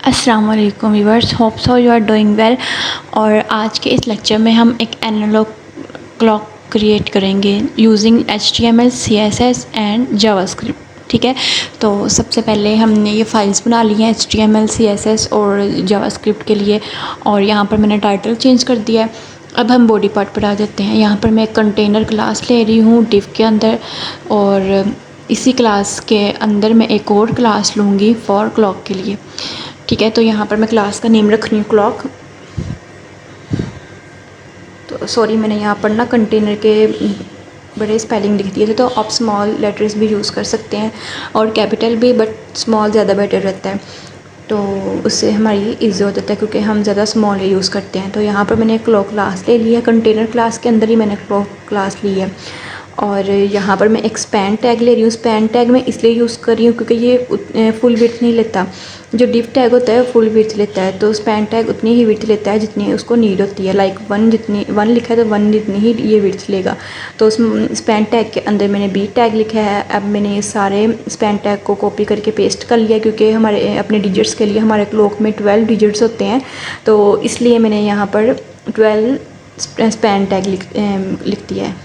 अस्सलाम वालेकुम viewers, hope so you are doing well. और आज के इस लेक्चर में हम एक एनालॉग क्लॉक क्रिएट करेंगे using HTML, CSS and JavaScript. ठीक है, तो सबसे पहले हमने ये फाइल्स बना ली हैं HTML, CSS और जावास्क्रिप्ट के लिए। और यहाँ पर मैंने टाइटल चेंज कर दिया है। अब हम बॉडी पार्ट पर आ जाते हैं। यहाँ पर मैं एक कंटेनर क्लास ले रही हूँ डिव के अंदर, और इसी क्लास के अंदर मैं एक और क्लास लूँगी फॉर क्लॉक के लिए। ठीक है, तो यहाँ पर मैं क्लास का नेम रख रही हूँ क्लॉक। तो सॉरी, मैंने यहाँ पर ना कंटेनर के बड़े स्पेलिंग लिख दिए थे, तो आप स्मॉल लेटर्स भी यूज़ कर सकते हैं और कैपिटल भी, बट स्मॉल ज़्यादा बेटर रहता है। तो उससे हमारी ईजी हो जाता है क्योंकि हम ज़्यादा स्मॉल ही यूज़ करते हैं। तो यहाँ पर मैंने क्लॉक क्लास ले लिया, कंटेनर क्लास के अंदर ही मैंने क्लॉक क्लास ली है। और यहाँ पर मैं एक स्पैन टैग ले रही हूँ। स्पैन टैग मैं इसलिए यूज़ कर रही हूँ क्योंकि ये फुल विड्थ नहीं लेता। जो डिव टैग होता है फुल विड्थ लेता है, तो स्पैन टैग उतनी ही विड्थ लेता है जितनी उसको नीड होती है। लाइक 1 जितनी 1 लिखा है तो 1 जितनी ही ये विड्थ लेगा। तो उस स्पैन टैग के अंदर मैंने बी टैग लिखा है। अब मैंने ये सारे स्पैन टैग को कॉपी करके पेस्ट कर लिया क्योंकि हमारे अपने डिजिट्स के लिए हमारे क्लॉक में 12 डिजिट्स होते हैं, तो इसलिए मैंने यहाँ पर 12 स्पैन टैग लिख दिया है।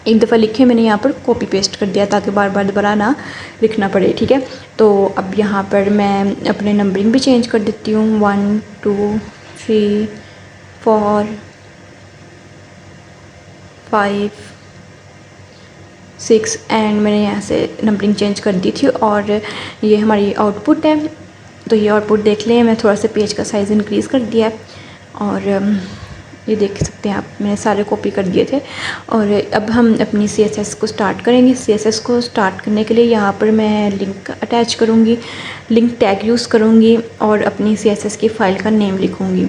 एक दफ़ा लिखे मैंने यहाँ पर कॉपी पेस्ट कर दिया ताकि बार बार दोबारा ना लिखना पड़े। ठीक है, तो अब यहाँ पर मैं अपने नंबरिंग भी चेंज कर देती हूँ। 1 2 3 4 5 6 एंड मैंने यहाँ से नंबरिंग चेंज कर दी थी। और ये हमारी आउटपुट है, तो ये आउटपुट देख लें। मैं थोड़ा सा पेज का साइज़ इंक्रीज़ कर दिया है और ये देख सकते हैं आप, मैंने सारे कॉपी कर दिए थे। और अब हम अपनी CSS को स्टार्ट करेंगे। CSS को स्टार्ट करने के लिए यहाँ पर मैं लिंक अटैच करूँगी, लिंक टैग यूज़ करूँगी और अपनी CSS की फ़ाइल का नेम लिखूँगी।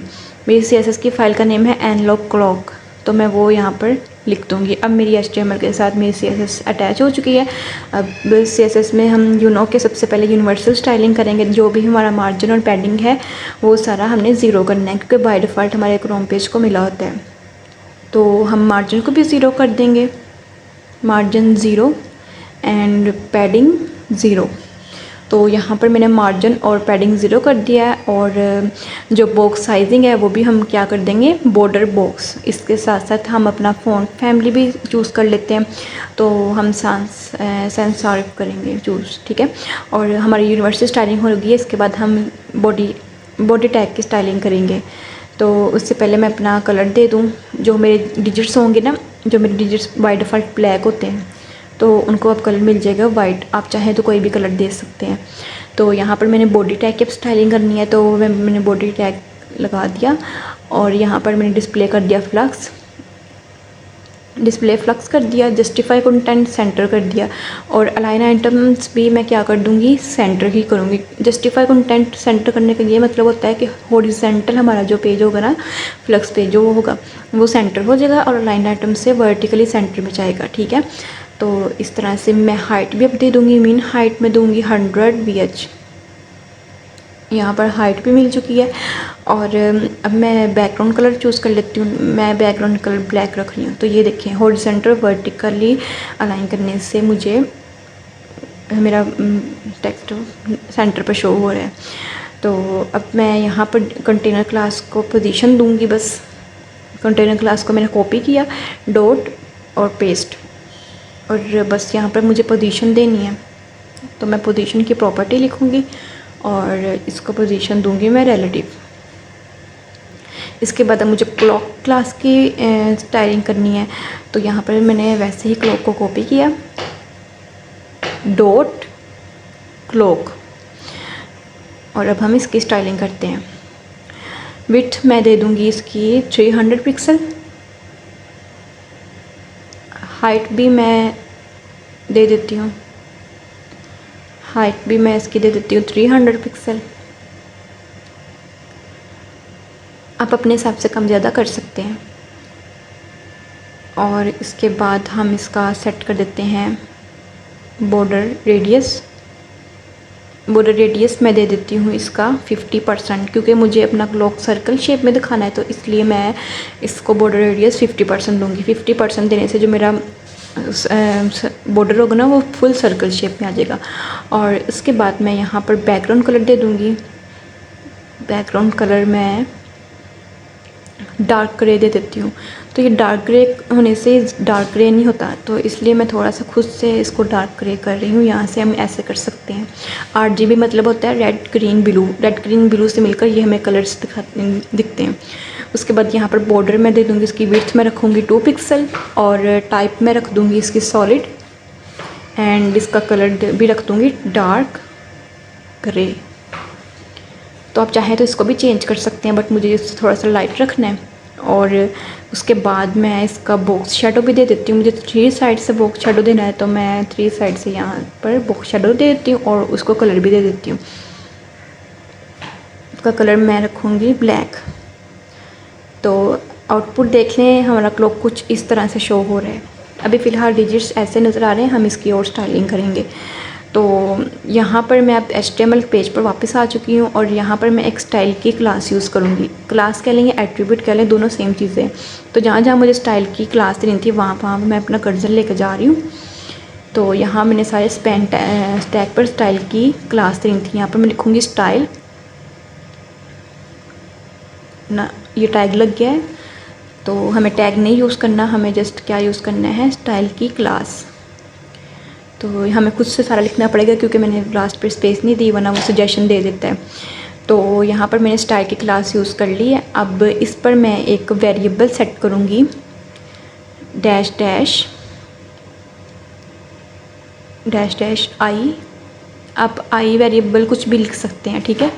मेरी CSS की फ़ाइल का नेम है एनालॉग क्लॉक, तो मैं वो यहाँ पर लिख दूँगी। अब मेरी HTML के साथ मेरी CSS अटैच हो चुकी है। अब CSS में हम के सबसे पहले यूनिवर्सल स्टाइलिंग करेंगे। जो भी हमारा मार्जिन और पैडिंग है वो सारा हमने ज़ीरो करना है क्योंकि बाय डिफ़ॉल्ट हमारे क्रोम पेज को मिला होता है। तो हम मार्जिन को भी ज़ीरो कर देंगे, margin zero and padding zero. तो यहाँ पर मैंने मार्जिन और पैडिंग ज़ीरो कर दिया है। और जो बॉक्स साइजिंग है वो भी हम क्या कर देंगे, बॉर्डर बॉक्स। इसके साथ साथ हम अपना फ़ॉन्ट फैमिली भी चूज़ कर लेते हैं, तो हम sans serif करेंगे चूज़। ठीक है, और हमारी यूनिवर्सल स्टाइलिंग हो गई है। इसके बाद हम बॉडी टैग की स्टाइलिंग करेंगे। तो उससे पहले मैं अपना कलर दे दूँ। जो मेरे डिजिट्स होंगे ना, जो मेरे डिजिट्स बाय डिफ़ॉल्ट ब्लैक होते हैं, तो उनको अब कलर मिल जाएगा वाइट। आप चाहें तो कोई भी कलर दे सकते हैं। तो यहाँ पर मैंने बॉडी टैग की स्टाइलिंग करनी है, तो मैंने बॉडी टैग लगा दिया। और यहाँ पर मैंने डिस्प्ले कर दिया फ्लक्स, डिस्प्ले फ्लक्स कर दिया। जस्टिफाई कंटेंट सेंटर कर दिया। और अलाइन आइटम्स भी मैं क्या कर दूँगी, सेंटर ही करूँगी। जस्टिफाई कंटेंट सेंटर करने का ये मतलब होता है कि हॉरिजॉन्टल हमारा जो पेज होगा ना, फ्लक्स पेज जो होगा वो सेंटर हो जाएगा और अलाइन आइटम से वर्टिकली सेंटर में जाएगा। ठीक है, तो इस तरह से मैं हाइट भी अब दे दूँगी। मीन हाइट में दूँगी 100 VH। यहाँ पर हाइट भी मिल चुकी है। और अब मैं बैकग्राउंड कलर चूज़ कर लेती हूँ। मैं बैकग्राउंड कलर ब्लैक रख रही हूँ। तो ये देखें, हॉरिजॉन्टल वर्टिकली अलाइन करने से मुझे मेरा टेक्स्ट सेंटर पर शो हो रहा है। तो अब मैं यहाँ पर कंटेनर क्लास को पोजीशन दूँगी। बस कंटेनर क्लास को मैंने कॉपी किया, डॉट और पेस्ट, और बस यहाँ पर मुझे पोजीशन देनी है। तो मैं पोजीशन की प्रॉपर्टी लिखूँगी और इसको पोजीशन दूँगी मैं रिलेटिव। इसके बाद अब मुझे क्लॉक क्लास की स्टाइलिंग करनी है। तो यहाँ पर मैंने वैसे ही क्लॉक को कॉपी किया, डॉट क्लॉक, और अब हम इसकी स्टाइलिंग करते हैं। विड्थ मैं दे दूँगी इसकी 300 पिक्सल। हाइट भी मैं दे देती हूँ, हाइट भी मैं इसकी दे देती हूँ 300 पिक्सल। आप अपने हिसाब से कम ज़्यादा कर सकते हैं। और इसके बाद हम इसका सेट कर देते हैं बॉर्डर रेडियस। बॉर्डर रेडियस मैं दे देती हूँ इसका 50%, क्योंकि मुझे अपना क्लॉक सर्कल शेप में दिखाना है, तो इसलिए मैं इसको बॉर्डर रेडियस 50% दूँगी। 50% देने से जो मेरा बॉर्डर होगा ना वो फुल सर्कल शेप में आ जाएगा। और इसके बाद मैं यहाँ पर बैकग्राउंड कलर दे दूँगी बैकग्राउंड कलर मैं डार्क ग्रे दे देती हूँ। तो ये डार्क ग्रे होने से डार्क ग्रे नहीं होता, तो इसलिए मैं थोड़ा सा खुद से इसको डार्क ग्रे कर रही हूँ। यहाँ से हम ऐसे कर सकते हैं। RGB मतलब होता है red green blue. Red green blue से मिलकर ये हमें कलर्स दिखते हैं। उसके बाद यहाँ पर बॉर्डर मैं दे दूँगी, इसकी विड्थ में रखूँगी 2 पिक्सल और टाइप में रख दूँगी इसकी सॉलिड, एंड इसका कलर भी रख दूँगी डार्क ग्रे। तो आप चाहें तो इसको भी चेंज कर सकते हैं, बट मुझे इससे थोड़ा सा लाइट रखना है। और उसके बाद मैं इसका बॉक्स शेडो भी दे देती हूँ। मुझे 3 साइड से बॉक्स शेडो देना है, तो मैं 3 साइड से यहाँ पर बॉक्स शेडो दे देती हूँ और उसको कलर भी दे देती हूँ। उसका कलर मैं रखूँगी ब्लैक। तो आउटपुट देख लें, हमारा क्लॉक कुछ इस तरह से शो हो रहा है। अभी फ़िलहाल डिजिट्स ऐसे नज़र आ रहे हैं, हम इसकी और स्टाइलिंग करेंगे। तो यहाँ पर मैं अब HTML पेज पर वापस आ चुकी हूँ और यहाँ पर मैं एक स्टाइल की क्लास यूज़ करूँगी। क्लास कह लें या एट्रीब्यूट कह लें, दोनों सेम चीज़ें। तो जहाँ जहाँ मुझे स्टाइल की क्लास देनी थी वहाँ मैं अपना कर्सर लेकर जा रही हूँ। तो यहाँ मैंने सारे स्टैक पर स्टाइल की क्लास देनी थी। यहाँ पर मैं लिखूँगी स्टाइल ना, ये टैग लग गया है। तो हमें टैग नहीं यूज़ करना, हमें जस्ट क्या यूज़ करना है, स्टाइल की क्लास। तो हमें खुद से सारा लिखना पड़ेगा क्योंकि मैंने लास्ट पर स्पेस नहीं दी, वरना वो सजेशन दे देता है। तो यहाँ पर मैंने स्टाइल की क्लास यूज़ कर ली है। अब इस पर मैं एक वेरिएबल सेट करूँगी, dash dash dash dash I. आप आई वेरिएबल कुछ भी लिख सकते हैं, ठीक है।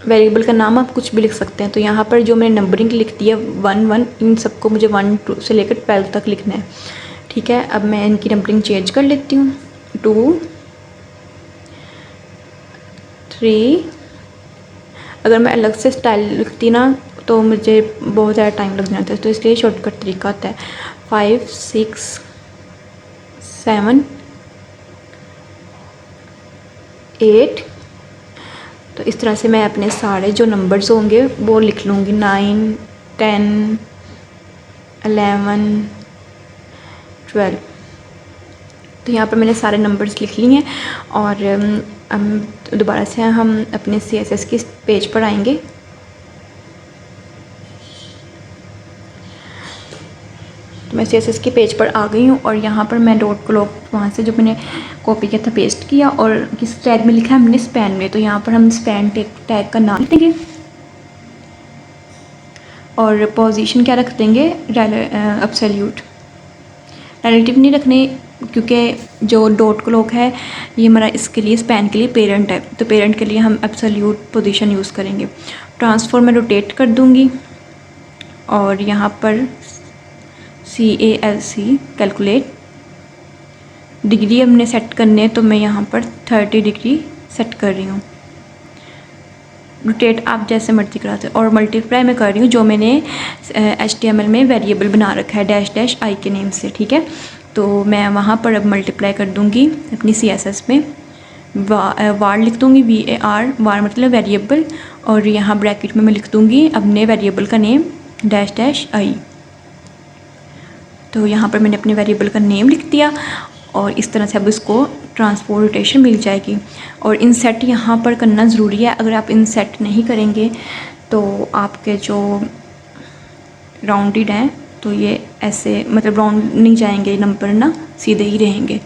वेरिएबल का नाम आप कुछ भी लिख सकते हैं। तो यहाँ पर जो मैंने नंबरिंग लिख दी है 1 1, इन सबको मुझे 1 2 से लेकर 12 तक लिखना है, ठीक है। अब मैं इनकी नंबरिंग चेंज कर लेती हूँ, 2 3। अगर मैं अलग से स्टाइल लिखती ना तो मुझे बहुत ज़्यादा टाइम लग जाता है, तो इसलिए शॉर्टकट तरीका होता है 5 6 7 8। तो इस तरह से मैं अपने सारे जो नंबर्स होंगे वो लिख लूँगी, 9 10 11 12। तो यहाँ पर मैंने सारे नंबर्स लिख लिए हैं। और दोबारा से हम अपने CSS के पेज पर आएंगे। तो मैं CSS के पेज पर आ गई हूँ और यहाँ पर मैं डॉट क्लॉक वहाँ से जो मैंने कॉपी किया था पेस्ट किया, और किस टैग में लिखा है हमने, स्पैन में। तो यहाँ पर हम स्पैन टैग का नाम लिख देंगे और पोजीशन क्या रख देंगे, एब्सोल्यूट। रिलेटिव नहीं रखने क्योंकि जो डॉट क्लॉक है ये हमारा इसके लिए, स्पैन के लिए पेरेंट है, तो पेरेंट के लिए हम एब्सोल्यूट पोजीशन यूज़ करेंगे। ट्रांसफॉर्म में रोटेट कर दूँगी और यहाँ पर CALC कैलकुलेट डिग्री हमने सेट करने, तो मैं यहाँ पर 30 डिग्री सेट कर रही हूँ। रोटेट आप जैसे मर्जी कराते हैं। और मल्टीप्लाई में कर रही हूँ जो मैंने HTML में वेरिएबल बना रखा है डैश डैश आई के नेम से, ठीक है। तो मैं वहाँ पर अब मल्टीप्लाई कर दूँगी अपनी CSS में, वार लिख दूँगी, VAR, वार मतलब वेरिएबल, और यहाँ ब्रैकेट में मैं लिख दूँगी अपने वेरिएबल का नेम डैश डैश आई। तो यहाँ पर मैंने अपने वेरिएबल का नेम लिख दिया और इस तरह से अब इसको ट्रांसफॉर्म रोटेशन मिल जाएगी। और इनसेट यहाँ पर करना ज़रूरी है, अगर आप इनसेट नहीं करेंगे तो आपके जो राउंडेड हैं तो ये ऐसे मतलब राउंड नहीं जाएंगे नंबर ना, सीधे ही रहेंगे।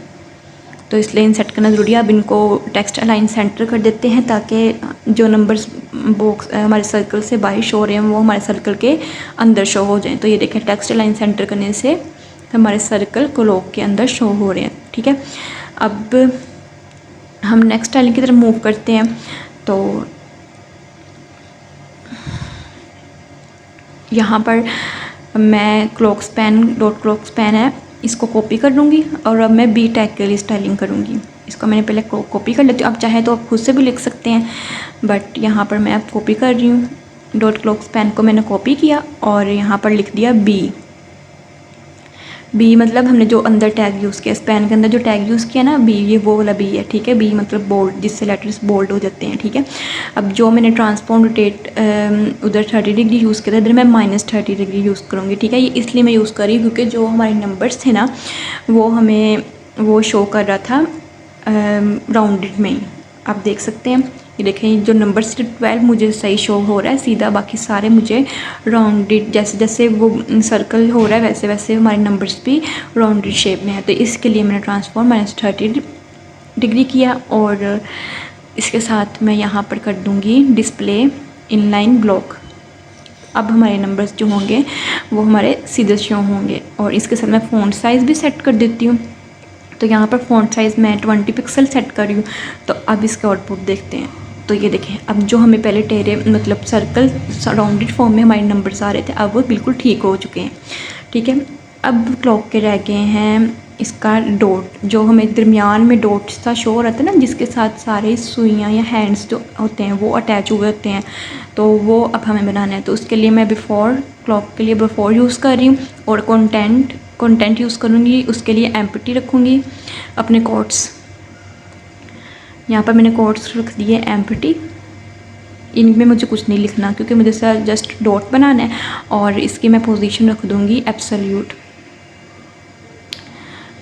तो इसलिए इनसेट करना ज़रूरी है। अब इनको टेक्स्ट अलाइन सेंटर कर देते हैं ताकि जो नंबर्स बॉक्स हमारे सर्कल से बाहर शो हो रहे हैं वो हमारे सर्कल के अंदर शो हो जाएं। तो ये देखें, टेक्स्ट अलाइन सेंटर करने से हमारे सर्कल क्लॉक के अंदर शो हो रहे हैं, ठीक है। अब हम नेक्स्ट स्टाइल की तरफ मूव करते हैं। तो यहाँ पर मैं clock span, dot clock span है, इसको कॉपी कर लूँगी और अब मैं B टैग के लिए स्टाइलिंग करूँगी। इसको मैंने पहले कॉपी कर लेती हूँ, आप चाहें तो आप खुद से भी लिख सकते हैं, बट यहाँ पर मैं अब कॉपी कर रही हूँ। डॉट क्लॉक स्पैन को मैंने कॉपी किया और यहाँ पर लिख दिया B मतलब हमने जो अंदर टैग यूज़ किया, स्पैन के अंदर जो टैग यूज़ किया ना B, ये वो वाला B है, ठीक है। B मतलब बोल्ड, जिससे लेटर्स बोल्ड हो जाते हैं, ठीक है। अब जो मैंने ट्रांसफॉर्म रोटेट उधर 30 डिग्री यूज़ किया था, इधर मैं -30 डिग्री यूज़ करूँगी, ठीक है। ये इसलिए मैं यूज़ कर रही हूँ क्योंकि जो हमारे नंबर्स थे ना वो हमें वो शो कर रहा था राउंडेड में ही, आप देख सकते हैं ये देखें जो नंबर 12 मुझे सही शो हो रहा है सीधा, बाकी सारे मुझे राउंडेड, जैसे जैसे वो सर्कल हो रहा है वैसे वैसे हमारे नंबर्स भी राउंडेड शेप में है। तो इसके लिए मैंने ट्रांसफॉर्म -30 डिग्री किया और इसके साथ मैं यहाँ पर कर दूँगी डिस्प्ले इनलाइन ब्लॉक। अब हमारे नंबर्स जो होंगे वो हमारे सीधे शो होंगे। और इसके साथ मैं फ़ॉन्ट साइज़ भी सेट कर देती हूँ। तो यहाँ पर फ़ॉन्ट साइज़ मैं 20 पिक्सल सेट कर रही हूँ। तो अब इसके आउटपुट देखते हैं। तो ये देखें, अब जो हमें पहले टेढ़े मतलब सर्कल राउंडेड फॉर्म में हमारे नंबर्स आ रहे थे, अब वो बिल्कुल ठीक हो चुके हैं। ठीक है, अब क्लॉक के रह गए हैं इसका डॉट, जो हमें दरमियान में डॉट सा शो हो रहा था ना, जिसके साथ सारे सुइयाँ या हैंड्स जो होते हैं वो अटैच हुए होते हैं, तो वो अब हमें बनाना है। तो उसके लिए मैं बिफ़ोर क्लॉक के लिए बिफ़ोर यूज़ कर रही हूँ और कंटेंट यूज़ करूँगी। उसके लिए एम्प्टी रखूँगी अपने कोट्स। यहाँ पर मैंने कोट्स रख दिए एम्प्टी, इनमें मुझे कुछ नहीं लिखना क्योंकि मुझे सर जस्ट डॉट बनाना है। और इसकी मैं पोजीशन रख दूँगी एब्सोल्यूट।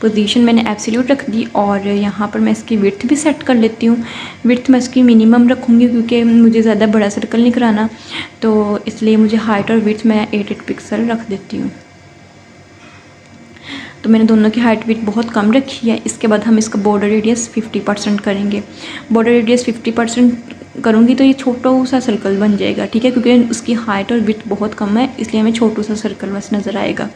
पोजीशन मैंने एब्सोल्यूट रख दी और यहाँ पर मैं इसकी विड्थ भी सेट कर लेती हूँ। विड्थ मैं इसकी मिनिमम रखूँगी क्योंकि मुझे ज़्यादा बड़ा सर्कल नहीं कराना, तो इसलिए मुझे हाइट और विड्थ मैं 8 पिक्सल रख देती हूँ। तो मैंने दोनों की हाइट विड्थ बहुत कम रखी है। इसके बाद हम इसका बॉर्डर रेडियस 50% करेंगे। बॉर्डर रेडियस 50% करूँगी तो ये छोटा सा सर्कल बन जाएगा। ठीक है, क्योंकि उसकी हाइट और विड्थ बहुत कम है, इसलिए हमें छोटा सा सर्कल बस नज़र आएगा।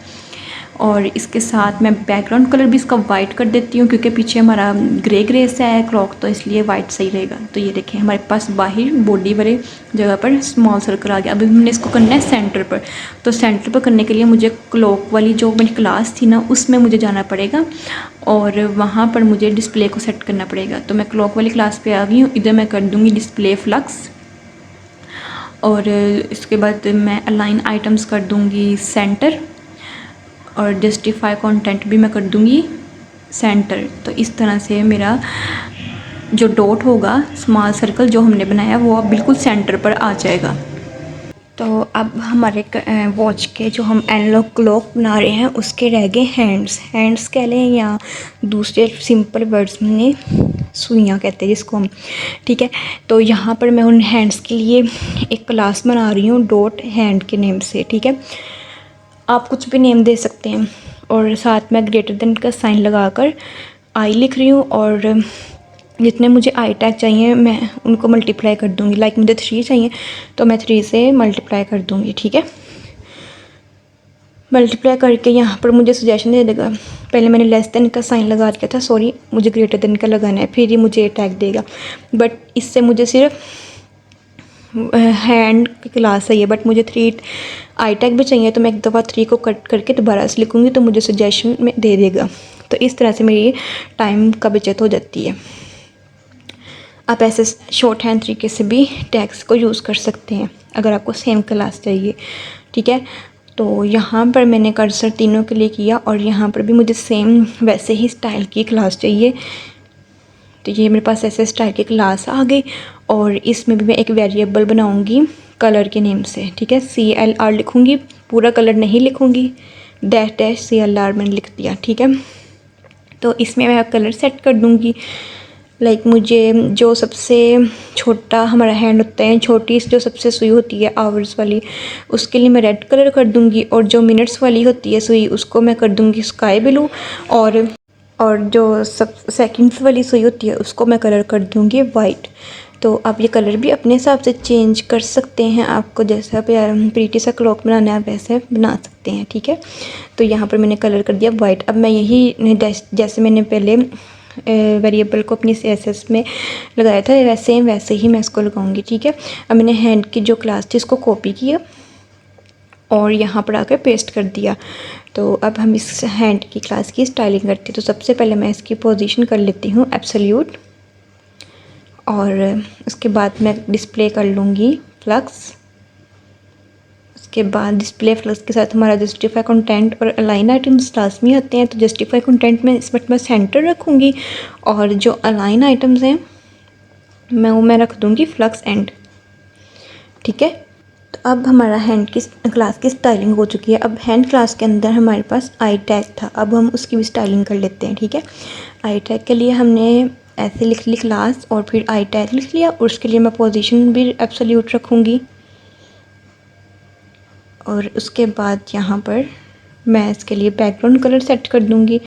और इसके साथ मैं बैकग्राउंड कलर भी इसका वाइट कर देती हूँ क्योंकि पीछे हमारा ग्रे सा है क्लॉक, तो इसलिए वाइट सही रहेगा। तो ये देखें हमारे पास बाहर बॉडी वाले जगह पर स्मॉल सर्कल आ गया। अभी हमने इसको करना है सेंटर पर। तो सेंटर पर करने के लिए मुझे क्लॉक वाली जो मेरी क्लास थी ना, उसमें मुझे जाना पड़ेगा और वहाँ पर मुझे डिस्प्ले को सेट करना पड़ेगा। तो मैं क्लॉक वाली क्लास पर आ गई हूँ। इधर मैं कर दूँगी डिस्प्ले फ्लक्स और इसके बाद मैं अलाइन आइटम्स कर दूँगी सेंटर और जस्टिफाई कंटेंट भी मैं कर दूँगी सेंटर। तो इस तरह से मेरा जो डॉट होगा स्मॉल सर्कल जो हमने बनाया वो अब बिल्कुल सेंटर पर आ जाएगा। तो अब हमारे वॉच के जो हम एनालॉग क्लॉक बना रहे हैं उसके रह गए हैंड्स कह लें या दूसरे सिंपल वर्ड्स में सुइयाँ कहते हैं जिसको हम। ठीक है, तो यहाँ पर मैं उन हैंड्स के लिए एक क्लास बना रही हूँ डॉट हैंड के नेम से। ठीक है, आप कुछ भी नेम दे सकते हैं और साथ में ग्रेटर देन का साइन लगाकर आई लिख रही हूँ और जितने मुझे आई टैग चाहिए मैं उनको मल्टीप्लाई कर दूँगी। लाइक मुझे 3 चाहिए तो मैं 3 से मल्टीप्लाई कर दूँगी। ठीक है, मल्टीप्लाई करके यहाँ पर मुझे सजेशन दे देगा। पहले मैंने लेस देन का साइन लगा दिया था, सॉरी मुझे ग्रेटर देन का लगाना है, फिर ये मुझे ए टैग देगा। बट इससे मुझे सिर्फ हैंड की क्लास है ये, बट मुझे 3 आई टैग भी चाहिए तो मैं एक दफ़ा 3 को कट करके दोबारा से लिखूँगी तो मुझे सजेशन में दे देगा। तो इस तरह से मेरी टाइम का बचत हो जाती है। आप ऐसे शॉर्ट हैंड तरीके से भी टैग्स को यूज़ कर सकते हैं अगर आपको सेम क्लास चाहिए। ठीक है, तो यहाँ पर मैंने कर्सर तीनों के लिए किया और यहाँ पर भी मुझे सेम वैसे ही स्टाइल की क्लास चाहिए। तो ये मेरे पास ऐसे स्टाइल की क्लास आ गई और इसमें भी मैं एक वेरिएबल बनाऊंगी कलर के नेम से। ठीक है, CLR लिखूंगी, पूरा कलर नहीं लिखूंगी, डैश CLR मैंने लिख दिया। ठीक है, तो इसमें मैं कलर सेट कर दूंगी। लाइक मुझे जो सबसे छोटा हमारा हैंड होता है, छोटी जो सबसे सुई होती है आवर्स वाली, उसके लिए मैं रेड कलर कर दूंगी और जो मिनट्स वाली होती है सुई उसको मैं कर दूंगी स्काई ब्लू और जो सब सेकंड्स वाली सुई होती है उसको मैं कलर कर दूंगी वाइट। तो आप ये कलर भी अपने हिसाब से चेंज कर सकते हैं, आपको जैसा प्रीटी सा क्लॉक बनाना है आप वैसे बना सकते हैं। ठीक है, तो यहाँ पर मैंने कलर कर दिया वाइट। अब मैं यही जैसे मैंने पहले वेरिएबल को अपनी CSS में लगाया था वैसे ही मैं इसको लगाऊंगी। ठीक है, अब मैंने हैंड की जो क्लास थी इसको कॉपी किया और यहाँ पर आकर पेस्ट कर दिया। तो अब हम इस हैंड की क्लास की स्टाइलिंग करते हैं। तो सबसे पहले मैं इसकी पोजीशन कर लेती हूँ एब्सोल्यूट और उसके बाद मैं डिस्प्ले कर लूँगी फ्लक्स। उसके बाद डिस्प्ले फ्लक्स के साथ हमारा जस्टिफाई कंटेंट और अलाइन आइटम्स लाजमी होते हैं। तो जस्टिफाई कंटेंट में इस वक्त मैं सेंटर रखूँगी और जो अलाइन आइटम्स हैं मैं रख दूँगी फ्लक्स एंड। ठीक है, तो अब हमारा हैंड की क्लास की स्टाइलिंग हो चुकी है। अब हैंड क्लास के अंदर हमारे पास आई टैग था, अब हम उसकी भी स्टाइलिंग कर लेते हैं। ठीक है, आई टैग के लिए हमने ऐसे लिख ली क्लास और फिर आई टैग लिख लिया, और उसके लिए मैं पोजीशन भी एब्सोल्यूट रखूँगी। और उसके बाद यहाँ पर मैं इसके लिए बैकग्राउंड कलर सेट कर दूँगी।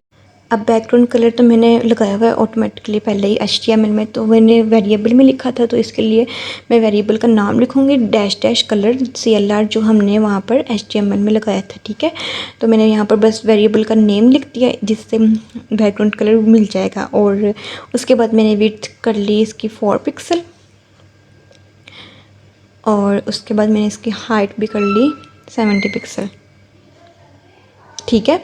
अब बैकग्राउंड कलर तो मैंने लगाया हुआ है ऑटोमेटिकली पहले ही HTML में, तो मैंने वेरिएबल में लिखा था, तो इसके लिए मैं वेरिएबल का नाम लिखूँगी डैश कलर CLR जो हमने वहाँ पर HTML में लगाया था। ठीक है, तो मैंने यहाँ पर बस वेरिएबल का नेम लिख दिया जिससे बैकग्राउंड कलर मिल जाएगा। और उसके बाद मैंने विड्थ कर ली इसकी 4 पिक्सल, और उसके बाद मैंने इसकी हाइट भी कर ली 70 पिक्सल। ठीक है,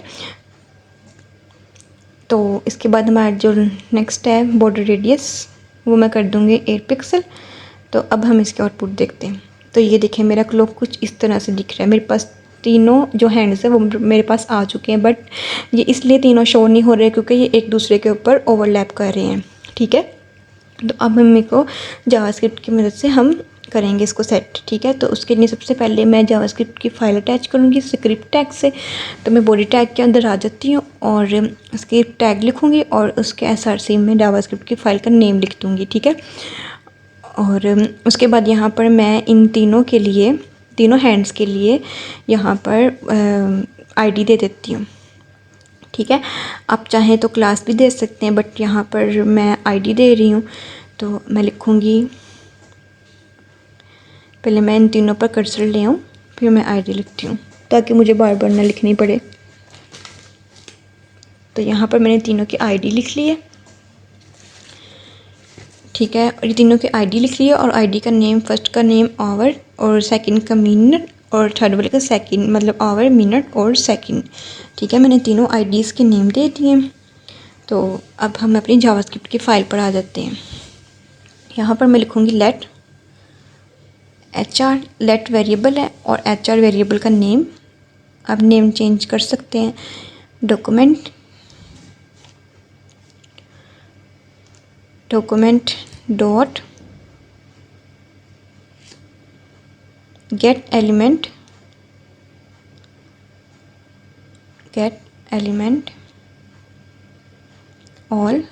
तो इसके बाद हमारा जो नेक्स्ट है बॉर्डर रेडियस, वो मैं कर दूँगी 8 पिक्सल। तो अब हम इसके आउटपुट देखते हैं। तो ये देखें मेरा क्लॉक कुछ इस तरह से दिख रहा है। मेरे पास तीनों जो हैंड्स है वो मेरे पास आ चुके हैं, बट ये इसलिए तीनों शो नहीं हो रहे क्योंकि ये एक दूसरे के ऊपर ओवरलैप कर रहे हैं। ठीक है, तो अब हम को जावास्क्रिप्ट की मदद से हम करेंगे इसको सेट। ठीक है, तो उसके लिए सबसे पहले मैं जावास्क्रिप्ट की फ़ाइल अटैच करूँगी स्क्रिप्ट टैग से। तो मैं बॉडी टैग के अंदर आ जाती हूँ और स्क्रिप्ट टैग लिखूँगी और उसके SRC में जावास्क्रिप्ट की फ़ाइल का नेम लिख दूँगी। ठीक है, और उसके बाद यहाँ पर मैं इन तीनों के लिए, तीनों हैंड्स के लिए यहाँ पर ID दे देती हूँ। ठीक है, आप चाहें तो क्लास भी दे सकते हैं, बट यहाँ पर मैं ID दे रही हूँ। तो मैं लिखूँगी, पहले मैं इन तीनों पर कर्सर ले आऊँ, फिर मैं ID लिखती हूँ ताकि मुझे बार बार ना लिखनी पड़े। तो यहाँ पर मैंने तीनों की ID लिख ली है। ठीक है, और ये तीनों की ID लिख ली है, और ID का नेम, फर्स्ट का नेम आवर और सेकंड का मिनट और थर्ड वाले का सेकंड, मतलब आवर, मिनट और सेकंड। ठीक है, मैंने तीनों IDs के नेम दे दिए। तो अब हम अपनी जावास्क्रिप्ट की फ़ाइल पर आ जाते हैं। यहाँ पर मैं लिखूँगी लेट HR, लेट वेरिएबल है और HR वेरिएबल का नेम, आप नेम चेंज कर सकते हैं। Document dot get element all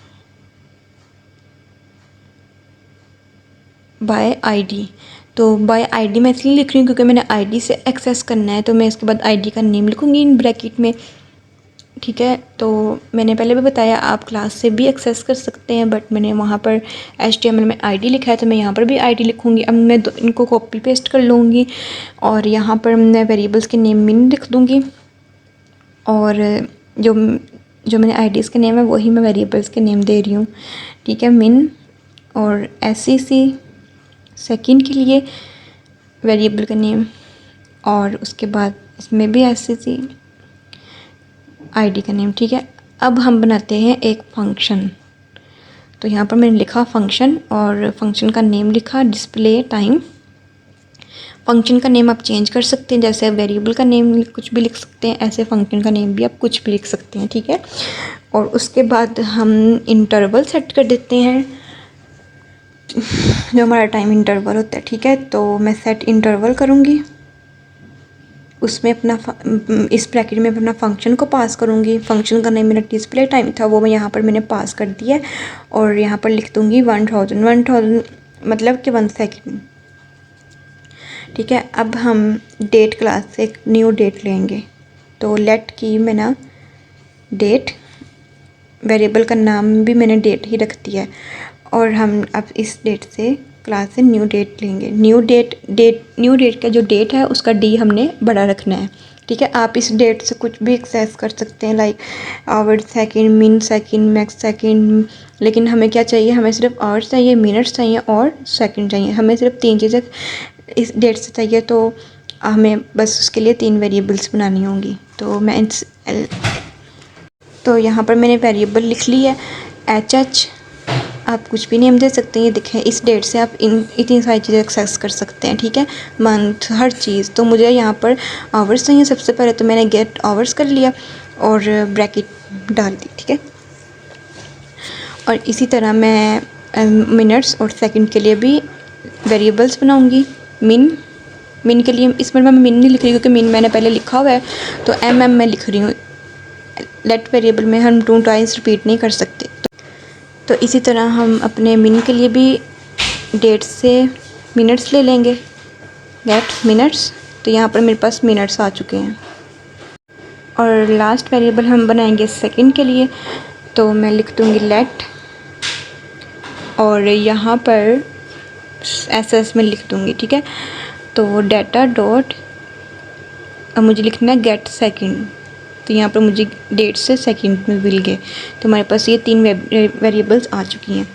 by ID। तो बाय ID मैं इसलिए लिख रही हूँ क्योंकि मैंने ID से एक्सेस करना है, तो मैं इसके बाद ID का नेम लिखूँगी इन ब्रैकेट में। ठीक है, तो मैंने पहले भी बताया आप क्लास से भी एक्सेस कर सकते हैं, बट मैंने वहाँ पर HTML में ID लिखा है तो मैं यहाँ पर भी ID लिखूँगी। अब मैं इनको कॉपी पेस्ट कर लूँगी और यहाँ पर मैं वेरिएबल्स के नेम मिन लिख दूँगी, और जो मैंने IDs के नेम है वही मैं वेरिएबल्स के नेम दे रही हूँ। ठीक है, मिन और SCC सेकंड के लिए वेरिएबल का नेम, और उसके बाद इसमें भी SCC ID का नेम। ठीक है, अब हम बनाते हैं एक फंक्शन। तो यहाँ पर मैंने लिखा फंक्शन और फंक्शन का नेम लिखा डिस्प्ले टाइम। फंक्शन का नेम आप चेंज कर सकते हैं, जैसे वेरिएबल का नेम कुछ भी लिख सकते हैं, ऐसे फंक्शन का नेम भी आप कुछ भी लिख सकते हैं। ठीक है, और उसके बाद हम इंटरवल सेट कर देते हैं, जो हमारा टाइम इंटरवल होता है। ठीक है, तो मैं सेट इंटरवल करूँगी, उसमें अपना इस ब्रैकेट में अपना फंक्शन को पास करूँगी। फंक्शन का नेम मेरा डिस्प्ले टाइम था, वो मैं यहाँ पर मैंने पास कर दिया है, और यहाँ पर लिख दूँगी 1000 मतलब कि 1 सेकेंड। ठीक है, अब हम डेट क्लास से एक न्यू डेट लेंगे। तो लेट की मैं ना डेट, वेरिएबल का नाम भी मैंने डेट ही रख दिया है, और हम अब इस डेट से क्लास से न्यू डेट लेंगे। न्यू डेट का जो डेट है उसका D हमने बड़ा रखना है। ठीक है, आप इस डेट से कुछ भी एक्सेस कर सकते हैं, लाइक आवर, सेकंड, मिन सेकंड, मैक्स सेकंड, लेकिन हमें क्या चाहिए, हमें सिर्फ आवर्स चाहिए, मिनट्स चाहिए और सेकंड चाहिए। हमें सिर्फ 3 चीज़ें इस डेट से चाहिए, तो हमें बस उसके लिए 3 वेरिएबल्स बनानी होंगी। तो यहाँ पर मैंने वेरिएबल लिख ली है HH, आप कुछ भी नेम दे सकते हैं। ये देखें, इस डेट से आप इतनी सारी चीज़ें एक्सेस कर सकते हैं। ठीक है, मंथ, हर चीज़। तो मुझे यहाँ पर आवर्स चाहिए सबसे पहले, तो मैंने गेट आवर्स कर लिया और ब्रैकेट डाल दी। ठीक है, और इसी तरह मैं मिनट्स और सेकंड के लिए भी वेरिएबल्स बनाऊँगी। मिन के लिए इसमें मैं मिन नहीं लिख रही क्योंकि मिन मैंने पहले लिखा हुआ है, तो मैं लिख रही हूँ। लेट वेरिएबल में हम 2 टाइम्स रिपीट नहीं कर सकते। तो इसी तरह हम अपने मिन के लिए भी डेट से मिनट्स ले लेंगे, गेट मिनट्स। तो यहाँ पर मेरे पास मिनट्स आ चुके हैं। और लास्ट वेरिएबल हम बनाएंगे सेकंड के लिए, तो मैं लिख दूँगी लेट, और यहाँ पर एस में लिख दूँगी, ठीक है। तो डाटा डॉट, अब मुझे लिखना है गेट सेकंड, तो यहाँ पर मुझे डेट से सेकंड में मिल गए। तो हमारे पास ये 3 वेरिएबल्स आ चुकी हैं।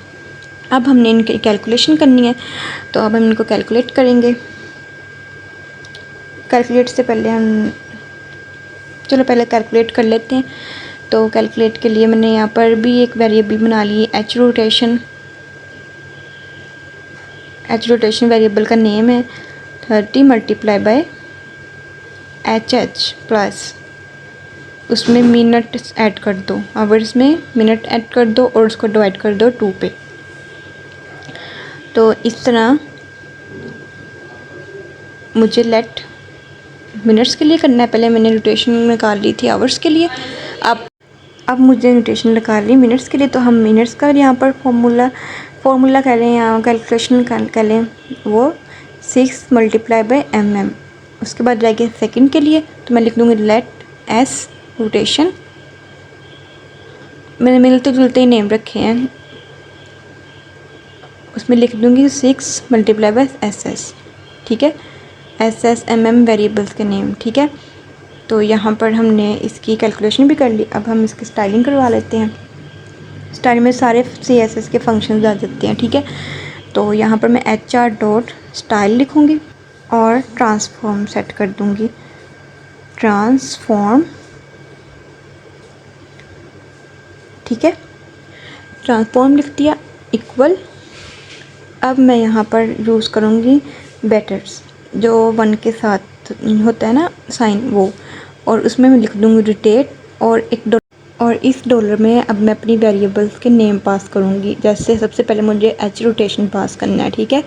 अब हमने इनकी कैलकुलेशन करनी है, तो अब हम इनको कैलकुलेट करेंगे। कैलकुलेट से पहले चलो पहले कैलकुलेट कर लेते हैं। तो कैलकुलेट के लिए मैंने यहाँ पर भी एक वेरिएबल बना ली, H rotation. H rotation variable का नेम है 30 मल्टीप्लाई बाय एच प्लस, उसमें मिनट ऐड कर दो, आवर्स में मिनट ऐड कर दो और उसको डिवाइड कर दो 2 पे। तो इस तरह मुझे लेट मिनट्स के लिए करना है। पहले मैंने रोटेशन निकाल ली थी आवर्स के लिए, अब मुझे रोटेशन निकाल ली मिनट्स के लिए। तो हम मिनट्स का यहाँ पर फॉर्मूला कह रहे हैं, यहाँ कैलकुलेशन कर लें, वो 6 मल्टीप्लाई बाय mm। उसके बाद रहेगी सेकंड के लिए, तो मैं लिख दूँगी लेट एस रोटेशन। मैंने मिलते जुलते ही नेम रखे हैं, उसमें लिख दूँगी 6 मल्टीप्लाई बाय एस, ठीक है। एस mm वेरिएबल्स के नेम, ठीक है। तो यहाँ पर हमने इसकी कैलकुलेशन भी कर ली। अब हम इसकी स्टाइलिंग करवा लेते हैं। स्टाइल में सारे CSS के फंक्शंस आ जाते हैं, ठीक है। तो यहाँ पर मैं HR डॉट स्टाइल लिखूँगी और ट्रांसफॉर्म सेट कर दूँगी, ट्रांसफॉर्म, ठीक है। ट्रांसफॉर्म लिख दिया, इक्वल। अब मैं यहाँ पर यूज़ करूँगी बेटर्स, जो 1 के साथ होता है ना साइन, वो, और उसमें मैं लिख दूँगी रोटेट और और इस डॉलर में अब मैं अपनी वेरिएबल्स के नेम पास करूँगी। जैसे सबसे पहले मुझे एच रोटेशन पास करना है, ठीक है।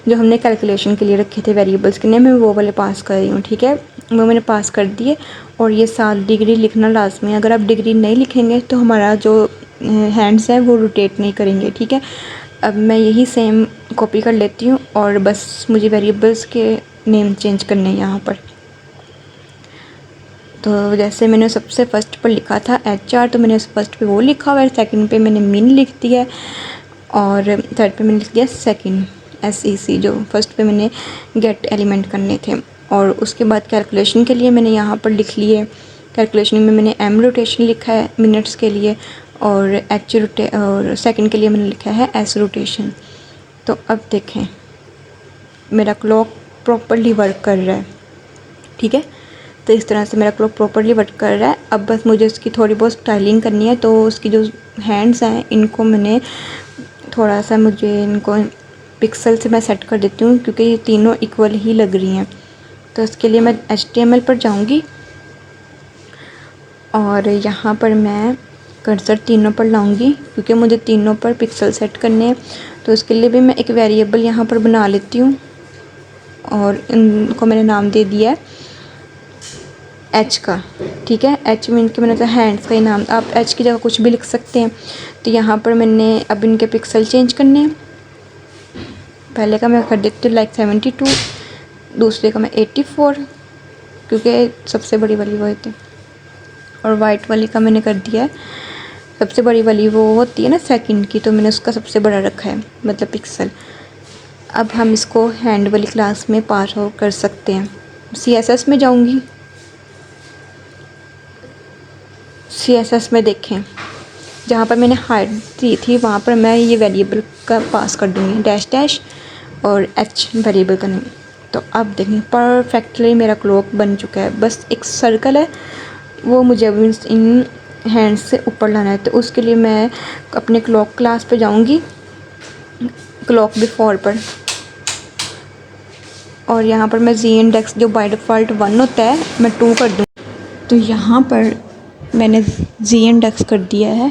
जो हमने कैलकुलेशन के लिए रखे थे वेरिएबल्स के नेम, मैं वो वाले पास कर रही हूँ, ठीक है। वो मैंने पास कर दिए। और ये 7 डिग्री लिखना लाजमी है, अगर आप डिग्री नहीं लिखेंगे तो हमारा जो हैंड्स है वो रोटेट नहीं करेंगे, ठीक है। अब मैं यही सेम कॉपी कर लेती हूँ और बस मुझे वेरिएबल्स के नेम चेंज करने हैं यहाँ पर। तो जैसे मैंने सबसे फर्स्ट पर लिखा था HR, तो मैंने फर्स्ट पे वो लिखा हुआ है, सेकंड पे मैंने मिन लिख दिया है, और थर्ड पे मैंने लिख दिया सेकंड SEC, जो फर्स्ट पे मैंने गेट एलिमेंट करने थे। और उसके बाद कैलकुलेशन के लिए मैंने यहाँ पर लिख लिए, कैलकुलेशन में मैंने M रोटेशन लिखा है मिनट्स के लिए, और और सेकंड के लिए मैंने लिखा है S रोटेशन। तो अब देखें मेरा क्लॉक प्रॉपरली वर्क कर रहा है, ठीक है। तो इस तरह से मेरा क्लॉक प्रॉपरली वर्क कर रहा है। अब बस मुझे उसकी थोड़ी बहुत स्टाइलिंग करनी है। तो उसकी जो हैंड्स हैं इनको मैंने थोड़ा सा, मुझे इनको पिक्सल से मैं सेट कर देती हूँ, क्योंकि ये तीनों इक्वल ही लग रही हैं। तो इसके लिए मैं HTML पर जाऊँगी और यहाँ पर मैं कर्सर तीनों पर लाऊंगी, क्योंकि मुझे तीनों पर पिक्सल सेट करने हैं। तो इसके लिए भी मैं एक वेरिएबल यहाँ पर बना लेती हूँ और इनको मैंने नाम दे दिया है H का, ठीक है। H में इनके मैंने तो हैंड्स का ही नाम, आप H की जगह कुछ भी लिख सकते हैं। तो यहाँ पर मैंने अब इनके पिक्सल चेंज करने हैं। पहले का मैं कर देती हूँ लाइक 72, दूसरे का मैं 84, क्योंकि सबसे बड़ी वाली वो होती है, और वाइट वाली का मैंने कर दिया है, सबसे बड़ी वाली वो होती है ना सेकंड की, तो मैंने उसका सबसे बड़ा रखा है, मतलब पिक्सल। अब हम इसको हैंड वाली क्लास में पास कर सकते हैं। CSS में जाऊंगी, CSS में देखें जहाँ पर मैंने हाइट दी थी वहाँ पर मैं ये वेरिएबल का पास कर दूँगी, डैश डैश और H वेरिएबल का नेम। तो अब देखें परफेक्टली मेरा क्लॉक बन चुका है। बस एक सर्कल है, वो मुझे अभी इन हैंड्स से ऊपर लाना है। तो उसके लिए मैं अपने क्लॉक क्लास पे जाऊंगी, क्लॉक बिफोर पर, और यहाँ पर मैं Z इंडेक्स जो बाय डिफ़ॉल्ट 1 होता है मैं 2 कर दूँ। तो यहाँ पर मैंने Z इंडेक्स कर दिया है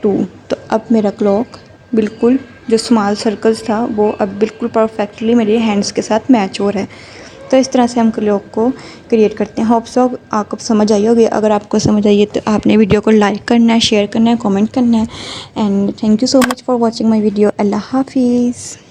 2। तो अब मेरा क्लॉक बिल्कुल, जो स्मॉल सर्कल्स था वो अब बिल्कुल परफेक्टली मेरे हैंड्स के साथ मैच हो रहा है। तो इस तरह से हम क्लॉक को क्रिएट करते हैं। होप सो आपको समझ आई होगी। अगर आपको समझ आई है तो आपने वीडियो को लाइक करना है, शेयर करना है, कमेंट करना है। And thank you so much for watching my video. अल्लाह हाफिज़।